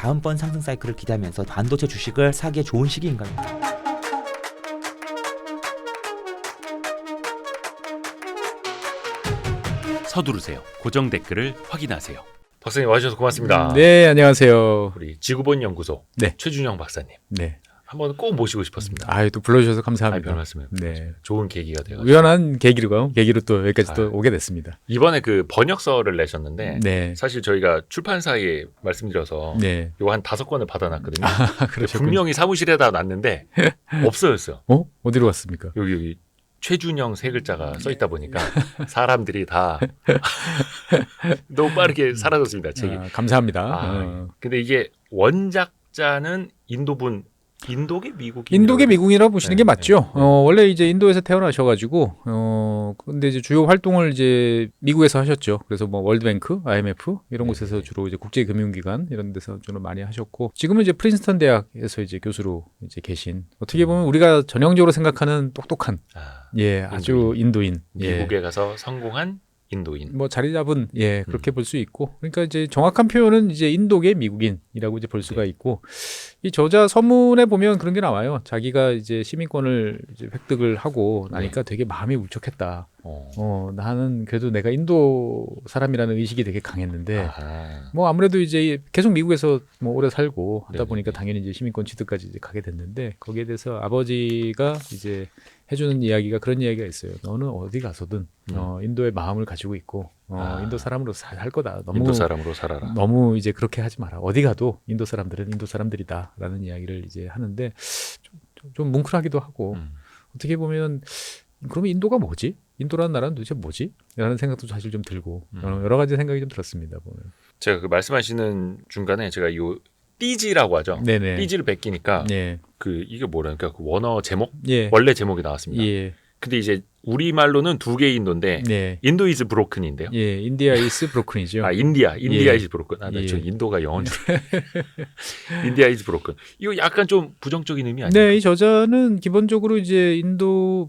다음번 상승 사이클을 기대하면서 반도체 주식을 사기에 좋은 시기인가요? 서두르세요. 고정 댓글을 확인하세요. 박사님 와주셔서 고맙습니다. 네, 안녕하세요. 우리 지구본 연구소 네. 최준영 박사님. 네. 한번 꼭 모시고 싶었습니다. 또 불러주셔서 감사합니다. 별 말씀을. 네. 좋은 계기가 되어서. 우연한 계기로 또 여기까지 또 오게 됐습니다. 이번에 그 번역서를 내셨는데 네. 사실 저희가 출판사에 말씀드려서 네. 이거 한 5권을 받아놨거든요. 그러셨군요. 분명히 사무실에다 놨는데 없어졌어요. 어디로 갔습니까? 여기 최준영 세 글자가 써 있다 보니까 사람들이 다 너무 빠르게 사라졌습니다. 책이. 감사합니다. 근데 이게 원작자는 인도계 미국인? 인도계 미국이라고 보시는 네, 게 맞죠. 네. 원래 이제 인도에서 태어나셔가지고 근데 이제 주요 활동을 이제 미국에서 하셨죠. 그래서 뭐 월드뱅크, IMF 이런 곳에서 주로 이제 국제금융기관 이런 데서 주로 많이 하셨고 지금은 이제 프린스턴 대학에서 이제 교수로 이제 계신 어떻게 보면 우리가 전형적으로 생각하는 똑똑한 아주 인도인 미국에 가서 성공한 인도인. 뭐 자리 잡은 그렇게 볼 수 있고 그러니까 이제 정확한 표현은 이제 인도계 미국인이라고 이제 볼 수가 있고 이 저자 서문에 보면 그런 게 나와요. 자기가 이제 시민권을 이제 획득을 하고 나니까 되게 마음이 울적했다. 나는 그래도 내가 인도 사람이라는 의식이 되게 강했는데 뭐 아무래도 이제 계속 미국에서 뭐 오래 살고 하다 보니까 당연히 이제 시민권 취득까지 이제 가게 됐는데 거기에 대해서 아버지가 이제 해주는 이야기가 그런 이야기가 있어요. 너는 어디 가서든 인도의 마음을 가지고 있고 인도 사람으로 살 거다. 너무 인도 사람으로 살아라. 너무 이제 그렇게 하지 마라. 어디 가도 인도 사람들은 인도 사람들이다라는 이야기를 이제 하는데 좀 뭉클하기도 하고 어떻게 보면 그러면 인도가 뭐지? 인도라는 나라는 도대체 뭐지? 라는 생각도 사실 좀 들고 여러 가지 생각이 좀 들었습니다. 보면. 제가 그 말씀하시는 중간에 제가 이 띠지라고 하죠. 네네. 띠지를 베끼니까 이게 뭐랄까 그 원어 제목 원래 제목이 나왔습니다. 근데 이제 우리말로는 두 개의 인도인데 인도 이즈 브로큰인데요. 인디아 이즈 브로큰이죠. 인디아 이즈 브로큰. 저 인도가 영어인 줄. 인디아 이즈 브로큰. 이거 약간 좀 부정적인 의미 아니에요? 네, 이 저자는 기본적으로 이제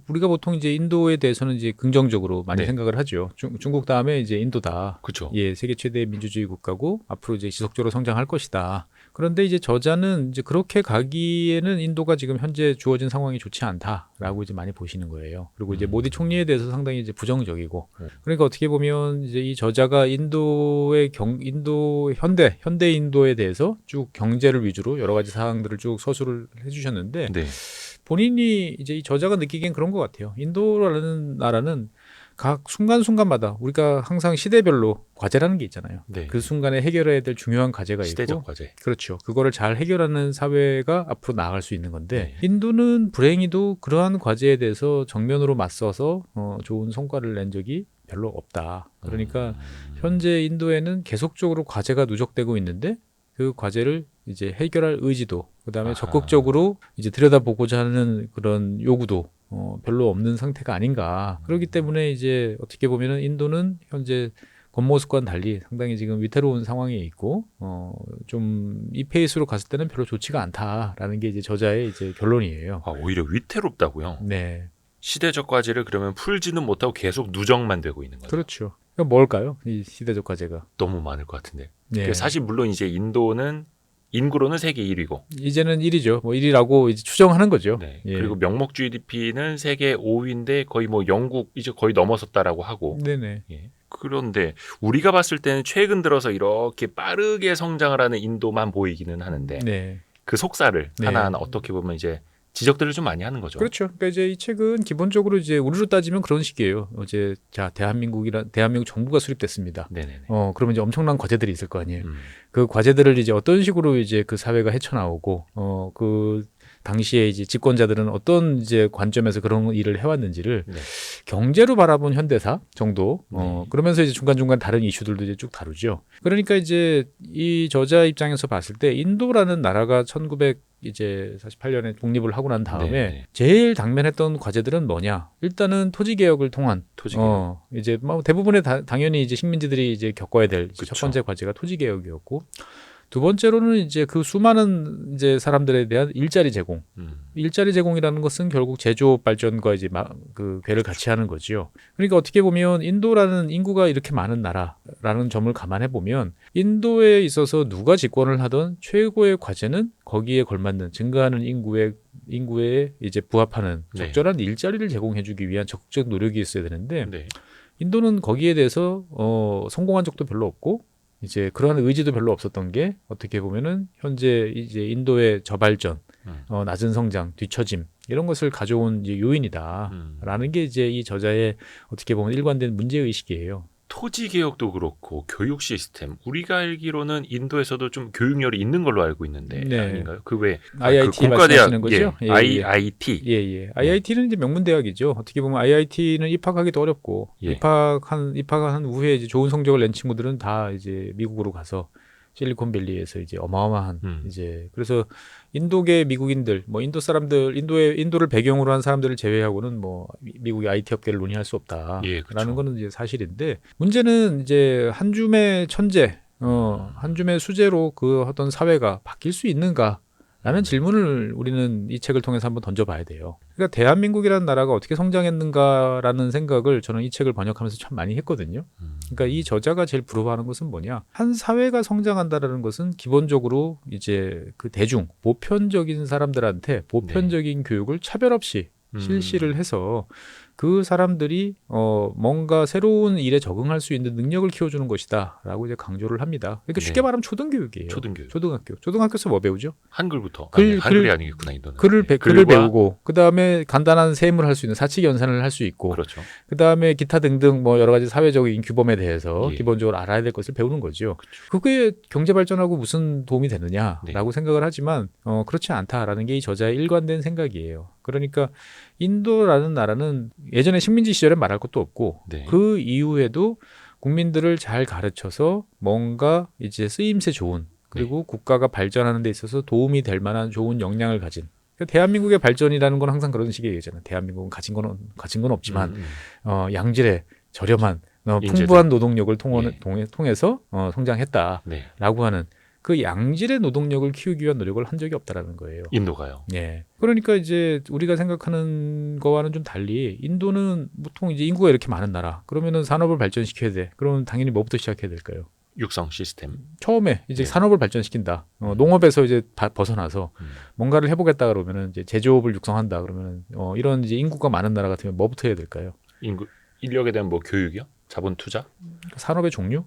우리가 보통 이제 인도에 대해서는 이제 긍정적으로 많이 생각을 하죠. 중국 다음에 이제 인도다. 그렇죠. 세계 최대 민주주의 국가고 앞으로 이제 지속적으로 성장할 것이다. 그런데 이제 저자는 이제 그렇게 가기에는 인도가 지금 현재 주어진 상황이 좋지 않다라고 이제 많이 보시는 거예요. 그리고 이제 모디 총리에 대해서 상당히 이제 부정적이고 그러니까 어떻게 보면 이제 이 저자가 인도의 현대 인도에 대해서 쭉 경제를 위주로 여러 가지 사항들을 쭉 서술을 해주셨는데 본인이 이제 이 저자가 느끼기엔 그런 것 같아요. 인도라는 나라는 각 순간순간마다 우리가 항상 시대별로 과제라는 게 있잖아요. 그 순간에 해결해야 될 중요한 과제가 시대적 있고 과제. 그렇죠. 그거를 잘 해결하는 사회가 앞으로 나아갈 수 있는 건데 인도는 불행히도 그러한 과제에 대해서 정면으로 맞서서 좋은 성과를 낸 적이 별로 없다. 그러니까 현재 인도에는 계속적으로 과제가 누적되고 있는데 그 과제를 이제 해결할 의지도 그다음에 적극적으로 이제 들여다보고자 하는 그런 요구도 별로 없는 상태가 아닌가. 그렇기 때문에 이제 어떻게 보면은 인도는 현재 겉모습과는 달리 상당히 지금 위태로운 상황에 있고 좀 이 페이스로 갔을 때는 별로 좋지가 않다라는 게 이제 저자의 이제 결론이에요. 오히려 위태롭다고요? 네. 시대적 과제를 그러면 풀지는 못하고 계속 누적만 되고 있는 거죠. 그렇죠. 그럼 뭘까요? 이 시대적 과제가 너무 많을 것 같은데. 사실 물론 이제 인도는 인구로는 세계 1위고 이제는 1위죠. 뭐 1위라고 이제 추정하는 거죠. 그리고 명목 GDP는 세계 5위인데 거의 뭐 영국 이제 거의 넘어섰다라고 하고. 그런데 우리가 봤을 때는 최근 들어서 이렇게 빠르게 성장을 하는 인도만 보이기는 하는데 그 속살을 하나하나 어떻게 보면 이제 지적들을 좀 많이 하는 거죠. 그렇죠. 그러니까 이제 이 책은 기본적으로 이제 우리로 따지면 그런 식이에요. 대한민국 정부가 수립됐습니다. 그러면 이제 엄청난 과제들이 있을 거 아니에요. 그 과제들을 이제 어떤 식으로 이제 그 사회가 헤쳐나오고 그 당시에 이제 집권자들은 어떤 이제 관점에서 그런 일을 해왔는지를 경제로 바라본 현대사 정도 그러면서 이제 중간중간 다른 이슈들도 이제 쭉 다루죠. 그러니까 이제 이 저자 입장에서 봤을 때 인도라는 나라가 1948년에 독립을 하고 난 다음에 제일 당면했던 과제들은 뭐냐? 일단은 토지 개혁을 통한 이제 뭐 대부분의 당연히 이제 식민지들이 이제 겪어야 될 첫 번째 과제가 토지 개혁이었고 두 번째로는 이제 그 수많은 이제 사람들에 대한 일자리 제공. 일자리 제공이라는 것은 결국 제조업 발전과 이제 그 궤를 같이 하는 거지요. 그러니까 어떻게 보면 인도라는 인구가 이렇게 많은 나라라는 점을 감안해 보면 인도에 있어서 누가 집권을 하던 최고의 과제는 거기에 걸맞는 증가하는 인구에 이제 부합하는 적절한 일자리를 제공해주기 위한 적극적 노력이 있어야 되는데 인도는 거기에 대해서 성공한 적도 별로 없고 이제 그러한 의지도 별로 없었던 게 어떻게 보면은 현재 이제 인도의 저발전, 낮은 성장, 뒤처짐 이런 것을 가져온 이제 요인이다라는 게 이제 이 저자의 어떻게 보면 일관된 문제 의식이에요. 토지 개혁도 그렇고 교육 시스템 우리가 알기로는 인도에서도 좀 교육열이 있는 걸로 알고 있는데 아닌가요? 그 외 IIT 말씀하시는 거죠? IIT. IIT는 이제 명문 대학이죠. 어떻게 보면 IIT는 입학하기도 어렵고 입학한 후에 이제 좋은 성적을 낸 친구들은 다 이제 미국으로 가서 실리콘밸리에서 이제 어마어마한 이제 그래서 인도계 미국인들 뭐 인도 사람들 인도를 배경으로 한 사람들을 제외하고는 뭐 미국의 IT 업계를 논의할 수 없다라는 거는 이제 사실인데 문제는 이제 한 줌의 천재 한 줌의 수재로 그 어떤 사회가 바뀔 수 있는가? 라는 질문을 우리는 이 책을 통해서 한번 던져봐야 돼요. 그러니까 대한민국이라는 나라가 어떻게 성장했는가라는 생각을 저는 이 책을 번역하면서 참 많이 했거든요. 그러니까 이 저자가 제일 부러워하는 것은 뭐냐? 한 사회가 성장한다라는 것은 기본적으로 이제 그 대중, 보편적인 사람들한테 보편적인 교육을 차별 없이 실시를 해서 그 사람들이 뭔가 새로운 일에 적응할 수 있는 능력을 키워주는 것이다라고 이제 강조를 합니다. 그러니까 쉽게 말하면 초등교육이에요. 초등학교에서 뭐 배우죠? 한글부터. 한글이 아니겠구나 인도는. 글을 배우고 그 다음에 간단한 세임을 할 수 있는 사칙 연산을 할 수 있고, 그렇죠. 그 다음에 기타 등등 뭐 여러 가지 사회적인 규범에 대해서 기본적으로 알아야 될 것을 배우는 거죠. 그게 경제 발전하고 무슨 도움이 되느냐라고 생각을 하지만 그렇지 않다라는 게 이 저자의 일관된 생각이에요. 그러니까 인도라는 나라는 예전에 식민지 시절에 말할 것도 없고 그 이후에도 국민들을 잘 가르쳐서 뭔가 이제 쓰임새 좋은 그리고 국가가 발전하는 데 있어서 도움이 될 만한 좋은 역량을 가진 그러니까 대한민국의 발전이라는 건 항상 그런 식의 얘기잖아요. 대한민국은 가진 건 없지만 양질의 저렴한 풍부한 노동력을 통해서 성장했다라고 하는 그 양질의 노동력을 키우기 위한 노력을 한 적이 없다라는 거예요. 인도가요. 네. 그러니까 이제 우리가 생각하는 거와는 좀 달리 인도는 보통 이제 인구가 이렇게 많은 나라. 그러면은 산업을 발전시켜야 돼. 그러면 당연히 뭐부터 시작해야 될까요? 육성 시스템. 처음에 이제 산업을 발전시킨다. 농업에서 이제 벗어나서 뭔가를 해보겠다 그러면은 이제 제조업을 육성한다 그러면은 이런 이제 인구가 많은 나라 같으면 뭐부터 해야 될까요? 인력에 대한 뭐 교육이요? 자본 투자? 산업의 종류?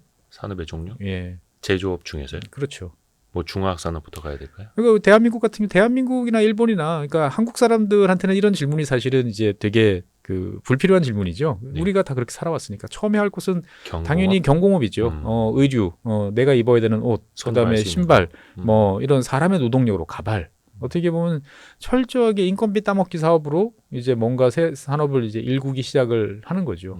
예. 제조업 중에서요? 그렇죠. 뭐 중화학산업부터 가야 될까요? 그러니까 대한민국 같은 대한민국이나 일본이나 그러니까 한국 사람들한테는 이런 질문이 사실은 이제 되게 그 불필요한 질문이죠. 우리가 다 그렇게 살아왔으니까 처음에 할 것은 당연히 경공업이죠. 의류, 내가 입어야 되는 옷, 그다음에 신발, 뭐 이런 사람의 노동력으로 가발. 어떻게 보면 철저하게 인건비 따먹기 사업으로 이제 뭔가 새 산업을 이제 일구기 시작을 하는 거죠.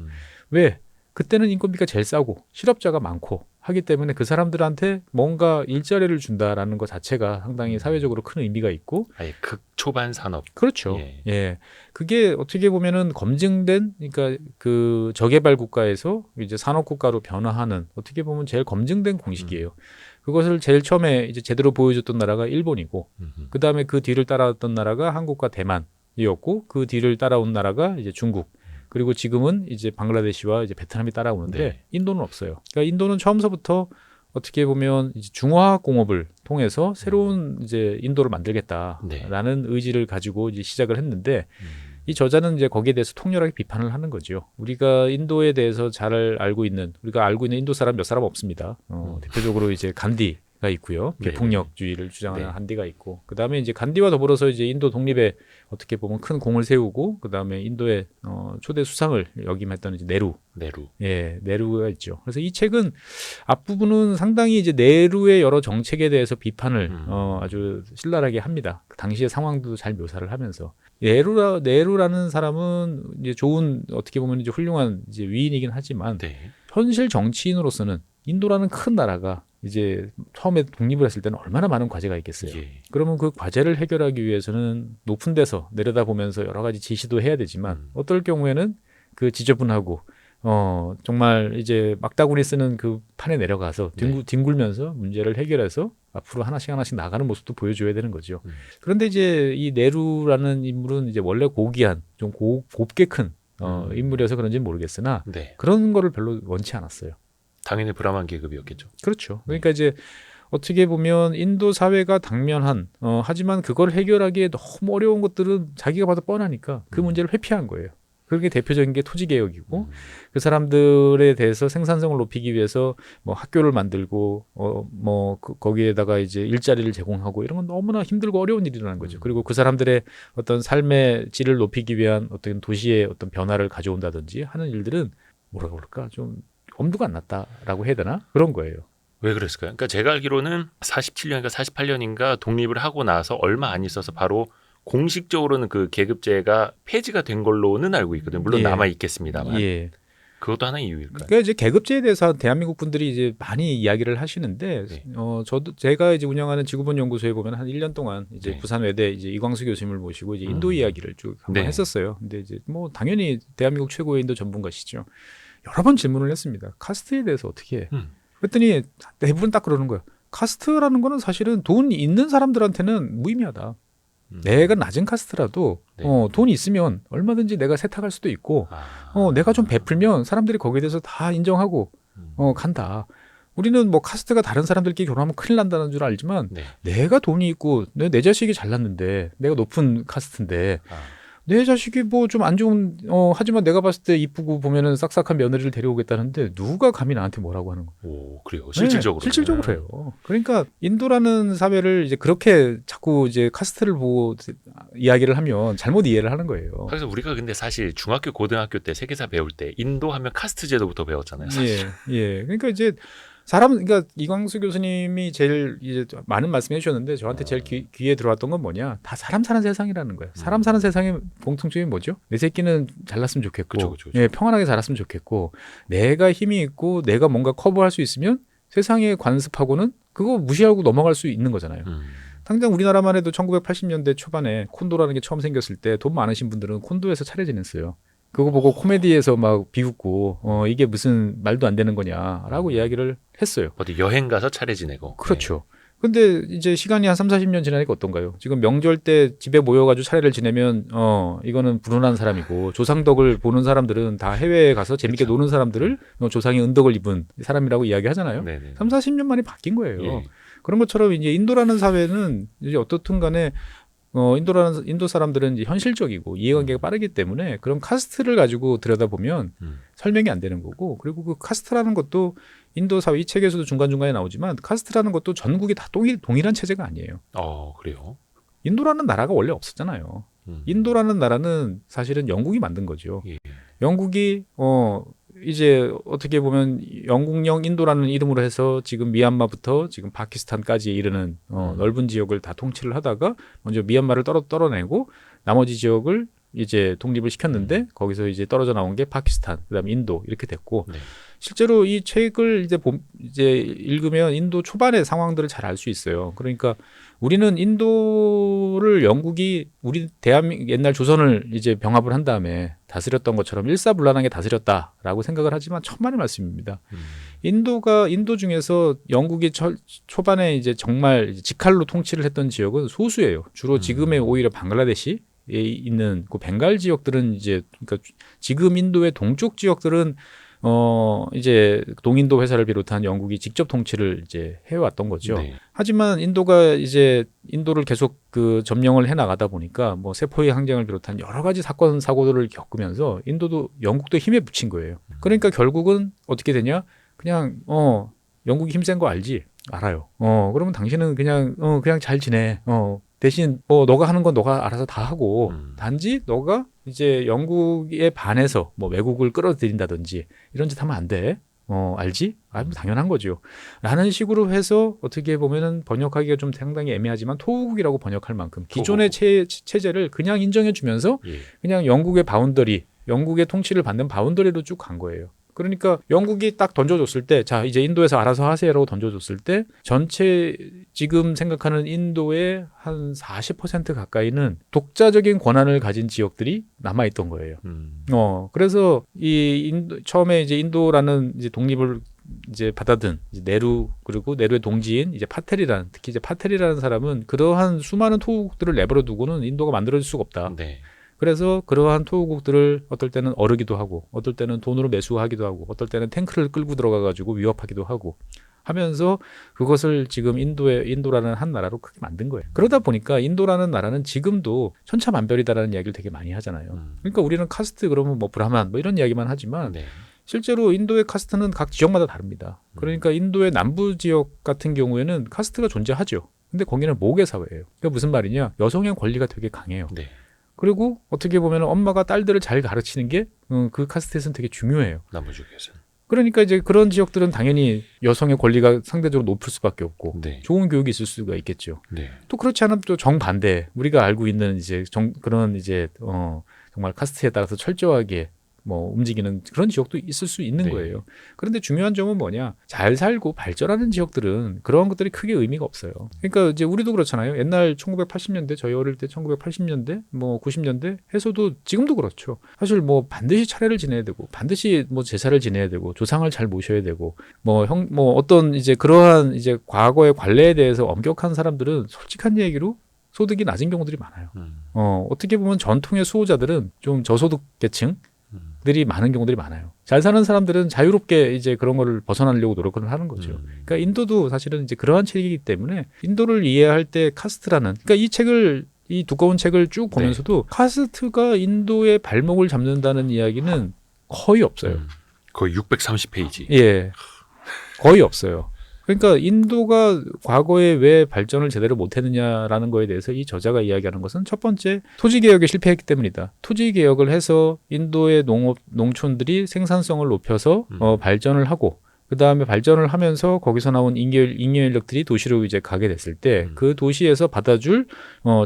왜? 그때는 인건비가 제일 싸고 실업자가 많고 하기 때문에 그 사람들한테 뭔가 일자리를 준다라는 것 자체가 상당히 사회적으로 큰 의미가 있고 아예 극초반 산업. 그렇죠. 예. 그게 어떻게 보면은 검증된 그러니까 그 저개발 국가에서 이제 산업 국가로 변화하는 어떻게 보면 제일 검증된 공식이에요. 그것을 제일 처음에 이제 제대로 보여줬던 나라가 일본이고 그다음에 그 뒤를 따라왔던 나라가 한국과 대만이었고 그 뒤를 따라온 나라가 이제 중국 그리고 지금은 이제 방글라데시와 이제 베트남이 따라오는데 인도는 없어요. 그러니까 인도는 처음서부터 어떻게 보면 이제 중화학 공업을 통해서 새로운 이제 인도를 만들겠다라는 의지를 가지고 이제 시작을 했는데 이 저자는 이제 거기에 대해서 통렬하게 비판을 하는 거죠. 우리가 인도에 대해서 잘 알고 있는 인도 사람 몇 사람 없습니다. 대표적으로 이제 간디가 있고요. 개폭력주의를 주장하는 간디가 있고, 그 다음에 이제 간디와 더불어서 이제 인도 독립에 어떻게 보면 큰 공을 세우고, 그 다음에 인도의 초대 수상을 역임했던 이제 네루가 있죠. 그래서 이 책은 앞부분은 상당히 이제 네루의 여러 정책에 대해서 비판을 아주 신랄하게 합니다. 그 당시의 상황도 잘 묘사를 하면서. 네루라는 사람은 이제 좋은 어떻게 보면 이제 훌륭한 이제 위인이긴 하지만 현실 정치인으로서는 인도라는 큰 나라가 이제 처음에 독립을 했을 때는 얼마나 많은 과제가 있겠어요. 그러면 그 과제를 해결하기 위해서는 높은 데서 내려다보면서 여러 가지 지시도 해야 되지만 어떨 경우에는 그 지저분하고 정말 이제 막다구니 쓰는 그 판에 내려가서 뒹굴면서 문제를 해결해서 앞으로 하나씩 나가는 모습도 보여줘야 되는 거죠. 그런데 이제 이 네루라는 인물은 이제 원래 고귀한 좀 곱게 큰 인물이어서 그런지는 모르겠으나 네. 그런 거를 별로 원치 않았어요. 당연히 브라만 계급이었겠죠. 그렇죠. 그러니까 이제 어떻게 보면 인도 사회가 당면한 하지만 그걸 해결하기에 너무 어려운 것들은 자기가 봐도 뻔하니까 그 문제를 회피한 거예요. 그게 대표적인 게 토지개혁이고 그 사람들에 대해서 생산성을 높이기 위해서 뭐 학교를 만들고 거기에다가 이제 일자리를 제공하고 이런 건 너무나 힘들고 어려운 일이라는 거죠. 그리고 그 사람들의 어떤 삶의 질을 높이기 위한 어떤 도시의 어떤 변화를 가져온다든지 하는 일들은 뭐라 그럴까 좀 엄두가 안 났다라고 해야 되나 그런 거예요. 왜 그랬을까요? 그러니까 제가 알기로는 47년인가 48년인가 독립을 하고 나서 얼마 안 있어서 바로 공식적으로는 그 계급제가 폐지가 된 걸로는 알고 있거든요. 물론 남아 있겠습니다만. 예. 그것도 하나의 이유일까요? 그러니까 이제 계급제에 대해서 대한민국 분들이 이제 많이 이야기를 하시는데, 네. 제가 이제 운영하는 지구본 연구소에 보면 한 1년 동안 이제 네. 부산 외대 이제 이광수 교수님을 모시고 이제 인도 이야기를 쭉 한번 했었어요. 근데 이제 뭐 당연히 대한민국 최고의 인도 전문가시죠. 여러 번 질문을 했습니다. 카스트에 대해서 어떻게 해? 그랬더니 대부분 딱 그러는 거예요. 카스트라는 거는 사실은 돈 있는 사람들한테는 무의미하다. 내가 낮은 카스트라도 돈이 있으면 얼마든지 내가 세탁할 수도 있고 내가 좀 베풀면 사람들이 거기에 대해서 다 인정하고 간다. 우리는 뭐 카스트가 다른 사람들끼리 결혼하면 큰일 난다는 줄 알지만 내가 돈이 있고 내 자식이 잘났는데 내가 높은 카스트인데 내 자식이 뭐 좀 안 좋은 하지만 내가 봤을 때 이쁘고 보면은 싹싹한 며느리를 데려오겠다는데 누가 감히 나한테 뭐라고 하는 거예요? 오, 그래요. 실질적으로. 네, 실질적으로 해요. 그러니까 인도라는 사회를 이제 그렇게 자꾸 이제 카스트를 보고 이야기를 하면 잘못 이해를 하는 거예요. 그래서 우리가 근데 사실 중학교, 고등학교 때 세계사 배울 때 인도 하면 카스트 제도부터 배웠잖아요. 사실. 예. 그러니까 이제 그러니까 이광수 교수님이 제일 이제 많은 말씀해 주셨는데 저한테 제일 귀에 들어왔던 건 뭐냐? 다 사람 사는 세상이라는 거예요. 사람 사는 세상의 공통점이 뭐죠? 내 새끼는 잘났으면 좋겠고, 그쵸. 예, 평안하게 자랐으면 좋겠고, 내가 힘이 있고, 내가 뭔가 커버할 수 있으면 세상에 관습하고는 그거 무시하고 넘어갈 수 있는 거잖아요. 당장 우리나라만 해도 1980년대 초반에 콘도라는 게 처음 생겼을 때 돈 많으신 분들은 콘도에서 차례 지냈어요. 그거 보고 코미디에서 막 비웃고 이게 무슨 말도 안 되는 거냐라고 이야기를 했어요. 어디 여행 가서 차례 지내고. 그렇죠. 근데 이제 시간이 한 30-40년 지나니까 어떤가요? 지금 명절 때 집에 모여가지고 차례를 지내면 이거는 불운한 사람이고 조상덕을 보는 사람들은 다 해외에 가서 재밌게 그렇죠. 노는 사람들을 조상이 은덕을 입은 사람이라고 이야기하잖아요. 30-40년 만에 바뀐 거예요. 예. 그런 것처럼 이제 인도라는 사회는 이제 어떻든 간에 인도 사람들은 이제 현실적이고 이해관계가 빠르기 때문에 그런 카스트를 가지고 들여다보면 설명이 안 되는 거고, 그리고 그 카스트라는 것도 인도 사회 이 책에서도 중간중간에 나오지만 카스트라는 것도 전국이 다 동일한 체제가 아니에요. 그래요? 인도라는 나라가 원래 없었잖아요. 인도라는 나라는 사실은 영국이 만든 거죠. 예. 영국이 이제 어떻게 보면 영국령 인도라는 이름으로 해서 지금 미얀마부터 지금 파키스탄까지 이르는 넓은 지역을 다 통치를 하다가 먼저 미얀마를 떨어내고 나머지 지역을 이제 독립을 시켰는데 거기서 이제 떨어져 나온 게 파키스탄, 그다음에 인도 이렇게 됐고 실제로 이 책을 이제 읽으면 인도 초반의 상황들을 잘 알 수 있어요. 그러니까 우리는 인도를 영국이 우리 대한민국 옛날 조선을 이제 병합을 한 다음에 다스렸던 것처럼 일사불란하게 다스렸다라고 생각을 하지만 천만의 말씀입니다. 인도 중에서 영국이 초반에 이제 정말 직할로 통치를 했던 지역은 소수예요. 주로 지금의 오히려 방글라데시에 있는 그 벵갈 지역들은 이제 그러니까 지금 인도의 동쪽 지역들은 이제 동인도 회사를 비롯한 영국이 직접 통치를 이제 해왔던 거죠. 하지만 인도가 이제 인도를 계속 그 점령을 해 나가다 보니까 뭐 세포의 항쟁을 비롯한 여러 가지 사건 사고들을 겪으면서 인도도 영국도 힘에 부친 거예요. 그러니까 결국은 어떻게 되냐? 그냥 영국이 힘센 거 알지? 알아요. 그러면 당신은 그냥 잘 지내. 대신 뭐 너가 하는 건 너가 알아서 다 하고 단지 너가 이제 영국에 반해서 뭐 외국을 끌어들인다든지 이런 짓 하면 안 돼. 알지? 당연한 거죠. 라는 식으로 해서 어떻게 보면은 번역하기가 좀 상당히 애매하지만 토호국이라고 번역할 만큼 기존의 체제를 그냥 인정해 주면서 그냥 영국의 바운더리, 영국의 통치를 받는 바운더리로 쭉 간 거예요. 그러니까 영국이 딱 던져줬을 때, 자 이제 인도에서 알아서 하세요라고 던져줬을 때 전체 지금 생각하는 인도의 한 40% 가까이는 독자적인 권한을 가진 지역들이 남아있던 거예요. 그래서 처음에 이제 인도라는 이제 독립을 이제 받아든 이제 네루 그리고 네루의 동지인 이제 파텔이라는 특히 이제 파텔이라는 사람은 그러한 수많은 토호국들을 내버려 두고는 인도가 만들어질 수가 없다. 네. 그래서 그러한 토호국들을 어떨 때는 어르기도 하고 어떨 때는 돈으로 매수하기도 하고 어떨 때는 탱크를 끌고 들어가 가지고 위협하기도 하고 하면서 그것을 지금 인도라는 한 나라로 크게 만든 거예요. 그러다 보니까 인도라는 나라는 지금도 천차만별이다라는 이야기를 되게 많이 하잖아요. 그러니까 우리는 카스트 그러면 뭐 브라만 뭐 이런 이야기만 하지만 네. 실제로 인도의 카스트는 각 지역마다 다릅니다. 그러니까 인도의 남부 지역 같은 경우에는 카스트가 존재하죠. 근데 거기는 모계 사회예요. 그러니까 무슨 말이냐? 여성의 권리가 되게 강해요. 네. 그리고 어떻게 보면 엄마가 딸들을 잘 가르치는 게 그 카스트에서는 되게 중요해요. 남부 지역에서는. 그러니까 이제 그런 지역들은 당연히 여성의 권리가 상대적으로 높을 수밖에 없고 네. 좋은 교육이 있을 수가 있겠죠. 네. 또 그렇지 않으면 또 정반대 우리가 알고 있는 이제 그런 이제 정말 카스트에 따라서 철저하게 뭐 움직이는 그런 지역도 있을 수 있는 네. 거예요. 그런데 중요한 점은 뭐냐? 잘 살고 발전하는 지역들은 그런 것들이 크게 의미가 없어요. 그러니까 이제 우리도 그렇잖아요. 옛날 1980년대 저희 어릴 때 1980년대 뭐 90년대 해서도 지금도 그렇죠. 사실 뭐 반드시 차례를 지내야 되고 반드시 뭐 제사를 지내야 되고 조상을 잘 모셔야 되고 뭐 어떤 이제 그러한 이제 과거의 관례에 대해서 엄격한 사람들은 솔직한 얘기로 소득이 낮은 경우들이 많아요. 어떻게 보면 전통의 수호자들은 좀 저소득 계층 들이 많은 경우들이 많아요. 잘 사는 사람들은 자유롭게 이제 그런 거를 벗어나려고 노력을 하는 거죠. 그러니까 인도도 사실은 이제 그러한 책이기 때문에 인도를 이해할 때 카스트라는 그러니까 이 두꺼운 책을 쭉 보면서도 네. 카스트가 인도의 발목을 잡는다는 이야기는 거의 없어요. 거의 630페이지. 예. 거의 없어요. 그러니까 인도가 과거에 왜 발전을 제대로 못했느냐라는 거에 대해서 이 저자가 이야기하는 것은 첫 번째 토지개혁에 실패했기 때문이다. 토지개혁을 해서 인도의 농촌들이 생산성을 높여서 발전을 하고 그 다음에 발전을 하면서 거기서 나온 잉여 인력들이 도시로 이제 가게 됐을 때 그 도시에서 받아줄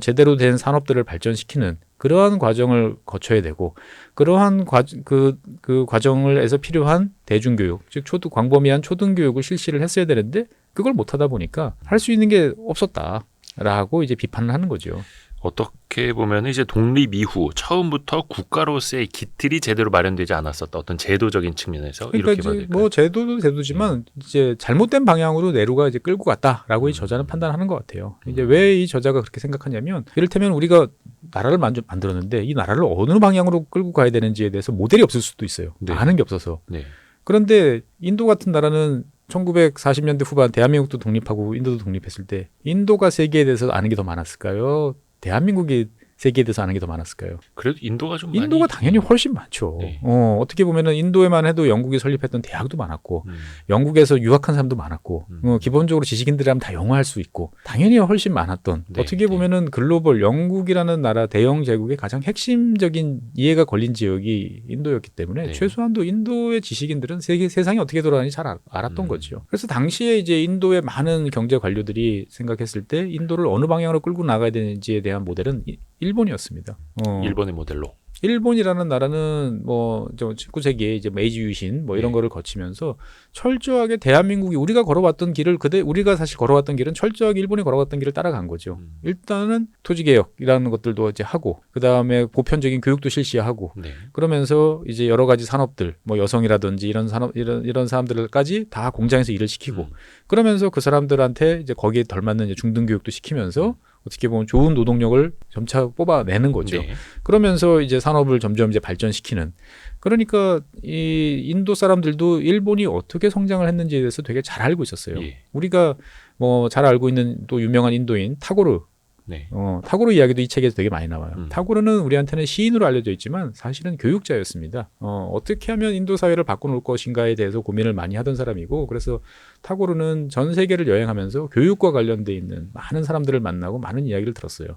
제대로 된 산업들을 발전시키는 그러한 과정을 거쳐야 되고 그러한 그 과정을 해서 필요한 대중교육, 즉 광범위한 초등교육을 실시를 했어야 되는데 그걸 못하다 보니까 할 수 있는 게 없었다라고 이제 비판을 하는 거죠. 어떻게 보면 이제 독립 이후 처음부터 국가로서의 기틀이 제대로 마련되지 않았었다. 어떤 제도적인 측면에서 그러니까 이렇게 봐야 될까요? 뭐 제도도 제도지만 이제 잘못된 방향으로 내루가 이제 끌고 갔다라고 이 저자는 판단하는 것 같아요. 이제 왜 이 저자가 그렇게 생각하냐면 이를테면 우리가 나라를 만들었는데 이 나라를 어느 방향으로 끌고 가야 되는지에 대해서 모델이 없을 수도 있어요. 네. 아는 게 없어서. 네. 그런데 인도 같은 나라는 1940년대 후반 대한민국도 독립하고 인도도 독립했을 때 인도가 세계에 대해서 아는 게 더 많았을까요? 대한민국이 세계에 대해서 아는 게 더 많았을까요? 그래도 인도가 좀 인도가 당연히 훨씬 많죠. 네. 어떻게 보면은 인도에만 해도 영국이 설립했던 대학도 많았고 영국에서 유학한 사람도 많았고 기본적으로 지식인들이라면 다 영어할 수 있고 당연히 훨씬 많았던 네. 어떻게 보면은 글로벌 영국이라는 나라 대영 제국의 가장 핵심적인 이해가 걸린 지역이 인도였기 때문에 네. 최소한도 인도의 지식인들은 세상이 어떻게 돌아가는지 잘 알았던 거죠. 그래서 당시에 이제 인도의 많은 경제 관료들이 생각했을 때 인도를 어느 방향으로 끌고 나가야 되는지에 대한 모델은 일본이었습니다. 일본의 모델로. 일본이라는 나라는 뭐 19세기에 이제 메이지 유신 뭐 이런 거를 거치면서 철저하게 대한민국이 우리가 걸어왔던 길을 우리가 사실 걸어왔던 길은 철저하게 일본이 걸어왔던 길을 따라간 거죠. 일단은 토지개혁이라는 것들도 이제 하고 그 다음에 보편적인 교육도 실시하고 네. 그러면서 이제 여러 가지 산업들 뭐 여성이라든지 이런 사람들까지 다 공장에서 일을 시키고 그러면서 그 사람들한테 이제 거기에 덜 맞는 이제 중등 교육도 시키면서 어떻게 보면 좋은 노동력을 점차 뽑아내는 거죠. 네. 그러면서 이제 산업을 점점 이제 발전시키는. 그러니까 이 인도 사람들도 일본이 어떻게 성장을 했는지에 대해서 되게 잘 알고 있었어요. 예. 우리가 뭐 잘 알고 있는 또 유명한 인도인 타고르. 네. 타고르 이야기도 이 책에서 되게 많이 나와요. 타고르는 우리한테는 시인으로 알려져 있지만 사실은 교육자였습니다. 어떻게 하면 인도 사회를 바꿔놓을 것인가에 대해서 고민을 많이 하던 사람이고 그래서 타고르는 전 세계를 여행하면서 교육과 관련돼 있는 많은 사람들을 만나고 많은 이야기를 들었어요.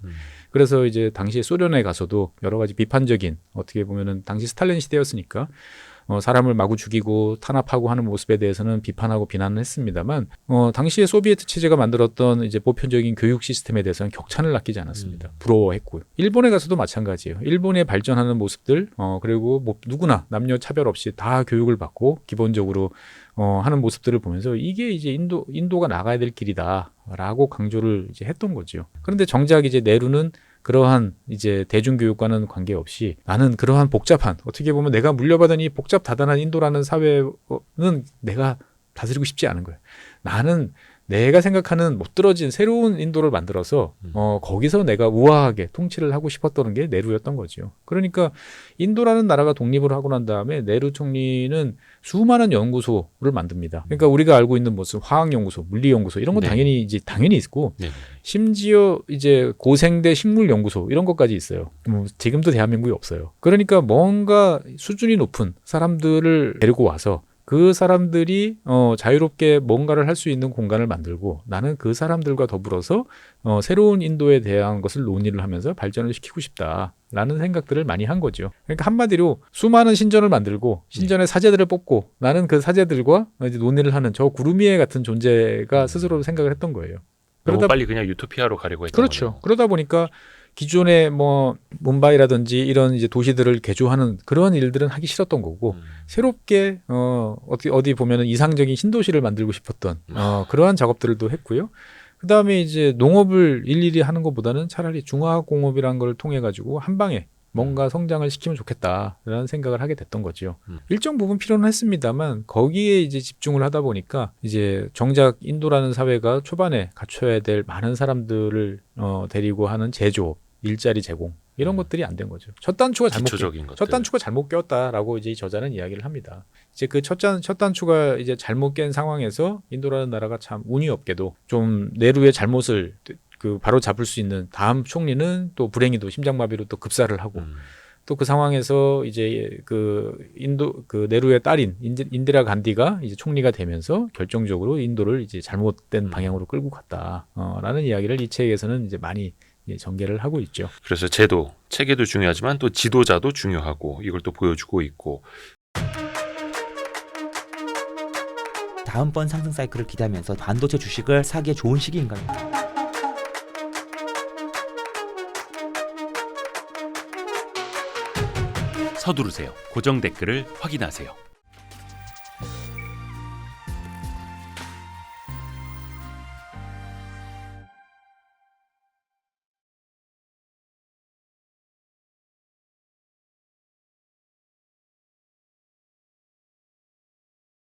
그래서 이제 당시 소련에 가서도 여러 가지 비판적인 어떻게 보면은 당시 스탈린 시대였으니까 사람을 마구 죽이고 탄압하고 하는 모습에 대해서는 비판하고 비난을 했습니다만 당시에 소비에트 체제가 만들었던 이제 보편적인 교육 시스템에 대해서는 격찬을 남기지 않았습니다. 부러워했고요. 일본에 가서도 마찬가지예요. 일본의 발전하는 모습들 그리고 뭐 누구나 남녀 차별 없이 다 교육을 받고 기본적으로 하는 모습들을 보면서 이게 이제 인도가 나가야 될 길이다라고 강조를 이제 했던 거죠. 그런데 정작 이제 네루는 그러한 이제 대중교육과는 관계없이 나는 그러한 복잡한 어떻게 보면 내가 물려받은 이 복잡 다단한 인도라는 사회는 내가 다스리고 싶지 않은 거예요. 나는 내가 생각하는 못 들어진 새로운 인도를 만들어서 거기서 내가 우아하게 통치를 하고 싶었던 게 네루였던 거죠. 그러니까 인도라는 나라가 독립을 하고 난 다음에 네루 총리는 수많은 연구소를 만듭니다. 그러니까 우리가 알고 있는 무슨 화학연구소, 물리연구소 이런 건 네. 당연히 있고 네. 심지어 이제 고생대 식물연구소 이런 것까지 있어요. 지금도 대한민국에 없어요. 그러니까 뭔가 수준이 높은 사람들을 데리고 와서 그 사람들이 자유롭게 뭔가를 할 수 있는 공간을 만들고 나는 그 사람들과 더불어서 새로운 인도에 대한 것을 논의를 하면서 발전을 시키고 싶다라는 생각들을 많이 한 거죠. 그러니까 한마디로 수많은 신전을 만들고 신전의 사제들을 뽑고 나는 그 사제들과 이제 논의를 하는 저 구루미에 같은 존재가 스스로 생각을 했던 거예요. 그러다 빨리 그냥 유토피아로 가려고 했던 그렇죠. 거네요. 그러다 보니까 기존의 뭐 뭄바이라든지 이런 이제 도시들을 개조하는 그런 일들은 하기 싫었던 거고 새롭게 어디 보면은 이상적인 신도시를 만들고 싶었던 그러한 작업들도 했고요. 그다음에 이제 농업을 일일이 하는 것보다는 차라리 중화공업이라는 걸 통해 가지고 한 방에 뭔가 성장을 시키면 좋겠다라는 생각을 하게 됐던 거죠. 일정 부분 필요는 했습니다만 거기에 이제 집중을 하다 보니까 이제 정작 인도라는 사회가 초반에 갖춰야 될 많은 사람들을 데리고 하는 제조업, 일자리 제공 이런 것들이 안 된 거죠. 첫 단추가 잘못 꼈다라고 이제 이 저자는 이야기를 합니다. 이제 그 첫 단추가 이제 잘못 깬 상황에서 인도라는 나라가 참 운이 없게도 좀 네루의 잘못을 그 바로 잡을 수 있는 다음 총리는 또 불행히도 심장마비로 또 급사를 하고 또 그 상황에서 이제 그 네루의 딸인 인디라 간디가 이제 총리가 되면서 결정적으로 인도를 이제 잘못된 방향으로 끌고 갔다라는 이야기를 이 책에서는 이제 많이 전개를 하고 있죠. 그래서 체계도 중요하지만 또 지도자도 중요하고 이걸 또 보여주고 있고. 다음번 상승 사이클을 기대하면서 반도체 주식을 사기에 좋은 시기인가요? 서두르세요. 고정 댓글을 확인하세요.